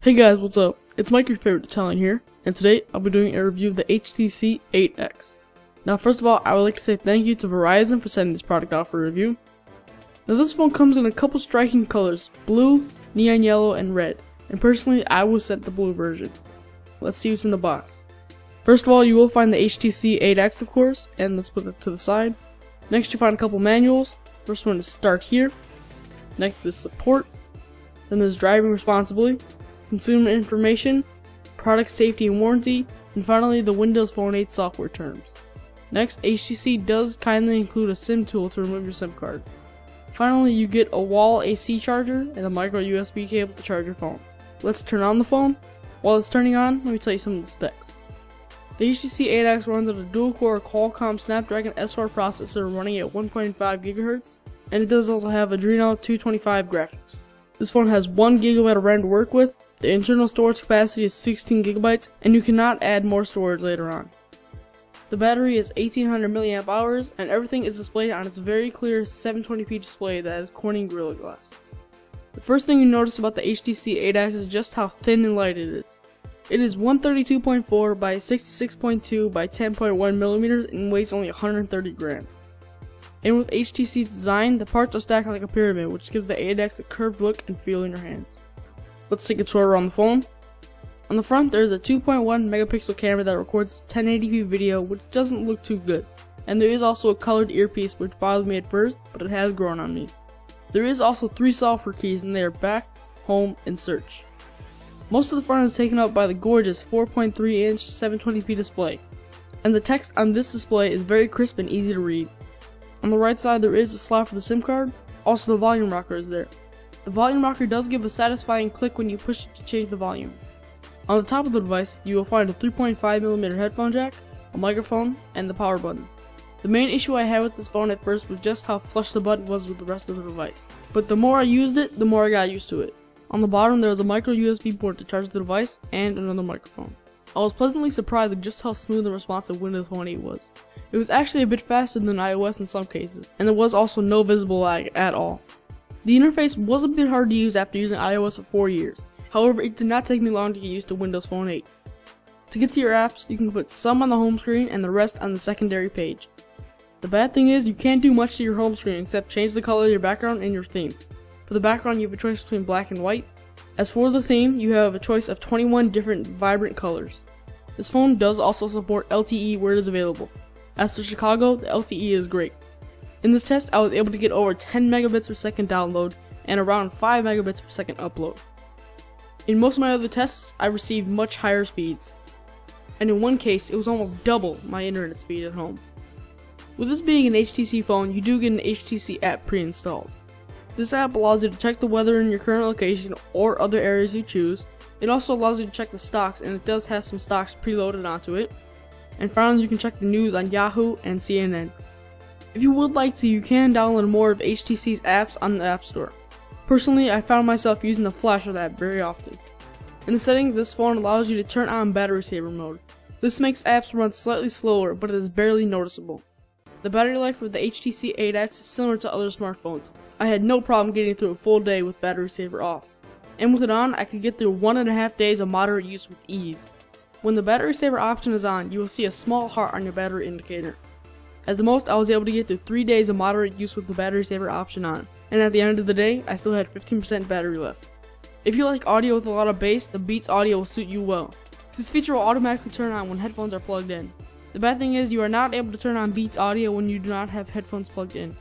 Hey guys, what's up? It's MikeYFItalian here, and today I'll be doing a review of the HTC 8X. Now first of all, I would like to say thank you to Verizon for sending this product out for review. Now this phone comes in a couple striking colors, blue, neon yellow, and red, and personally I was sent the blue version. Let's see what's in the box. First of all, you will find the HTC 8X of course, and let's put it to the side. Next you'll find a couple manuals. First one is start here. Next is support. Then there's driving responsibly, consumer information, product safety and warranty, and finally the Windows Phone 8 software terms. Next, HTC does kindly include a SIM tool to remove your SIM card. Finally, you get a wall AC charger and a micro USB cable to charge your phone. Let's turn on the phone. While it's turning on, let me tell you some of the specs. The HTC 8X runs on a dual-core Qualcomm Snapdragon S4 processor running at 1.5 GHz, and it does also have Adreno 225 graphics. This phone has 1 GB of RAM to work with. The internal storage capacity is 16 GB, and you cannot add more storage later on. The battery is 1800 mAh, and everything is displayed on its very clear 720p display that is Corning Gorilla Glass. The first thing you notice about the HTC 8X is just how thin and light it is. It is 132.4 by 66.2 by 10.1 millimeters and weighs only 130 grams. And with HTC's design, the parts are stacked like a pyramid, which gives the 8X a curved look and feel in your hands. Let's take a tour around the phone. On the front, there is a 2.1 megapixel camera that records 1080p video, which doesn't look too good. And there is also a colored earpiece, which bothered me at first, but it has grown on me. There is also 3 software keys, and they are back, home, and search. Most of the front is taken up by the gorgeous 4.3-inch 720p display. And the text on this display is very crisp and easy to read. On the right side, there is a slot for the SIM card. Also, the volume rocker is there. The volume rocker does give a satisfying click when you push it to change the volume. On the top of the device, you will find a 3.5mm headphone jack, a microphone, and the power button. The main issue I had with this phone at first was just how flush the button was with the rest of the device. But the more I used it, the more I got used to it. On the bottom, there is a micro USB port to charge the device, and another microphone. I was pleasantly surprised at just how smooth and responsive Windows Phone 8 was. It was actually a bit faster than iOS in some cases, and there was also no visible lag at all. The interface was a bit hard to use after using iOS for 4 years, however it did not take me long to get used to Windows Phone 8. To get to your apps, you can put some on the home screen and the rest on the secondary page. The bad thing is you can't do much to your home screen except change the color of your background and your theme. For the background you have a choice between black and white. As for the theme, you have a choice of 21 different vibrant colors. This phone does also support LTE where it is available. As for Chicago, the LTE is great. In this test, I was able to get over 10 megabits per second download and around 5 megabits per second upload. In most of my other tests, I received much higher speeds. And in one case, it was almost double my internet speed at home. With this being an HTC phone, you do get an HTC app pre-installed. This app allows you to check the weather in your current location or other areas you choose. It also allows you to check the stocks, and it does have some stocks preloaded onto it. And finally, you can check the news on Yahoo and CNN. If you would like to, you can download more of HTC's apps on the App Store. Personally, I found myself using the Flasher app very often. In the settings, this phone allows you to turn on battery saver mode. This makes apps run slightly slower, but it is barely noticeable. The battery life for the HTC 8X is similar to other smartphones. I had no problem getting through a full day with battery saver off. And with it on, I could get through 1.5 days of moderate use with ease. When the battery saver option is on, you will see a small heart on your battery indicator. At the most, I was able to get through 3 days of moderate use with the battery saver option on, and at the end of the day, I still had 15% battery left. If you like audio with a lot of bass, the Beats Audio will suit you well. This feature will automatically turn on when headphones are plugged in. The bad thing is you are not able to turn on Beats Audio when you do not have headphones plugged in.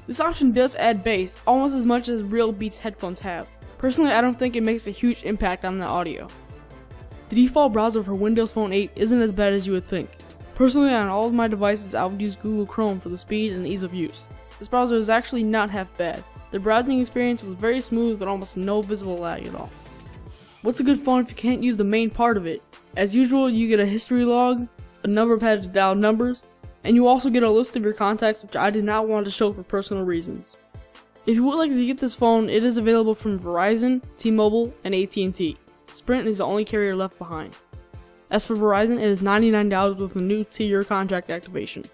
This option does add bass, almost as much as real Beats headphones have. Personally, I don't think it makes a huge impact on the audio. The default browser for Windows Phone 8 isn't as bad as you would think. Personally, on all of my devices, I would use Google Chrome for the speed and ease of use. This browser is actually not half bad. The browsing experience was very smooth with almost no visible lag at all. What's a good phone if you can't use the main part of it? As usual, you get a history log, a number pad to dial numbers, and you also get a list of your contacts, which I did not want to show for personal reasons. If you would like to get this phone, it is available from Verizon, T-Mobile, and AT&T. Sprint is the only carrier left behind. As for Verizon, it is $99 with a new 2-year contract activation.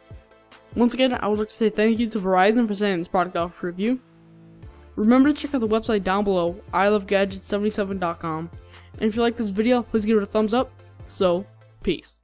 Once again, I would like to say thank you to Verizon for sending this product out for review. Remember to check out the website down below, ilovegadgets77.com, And if you like this video, please give it a thumbs up. So, peace.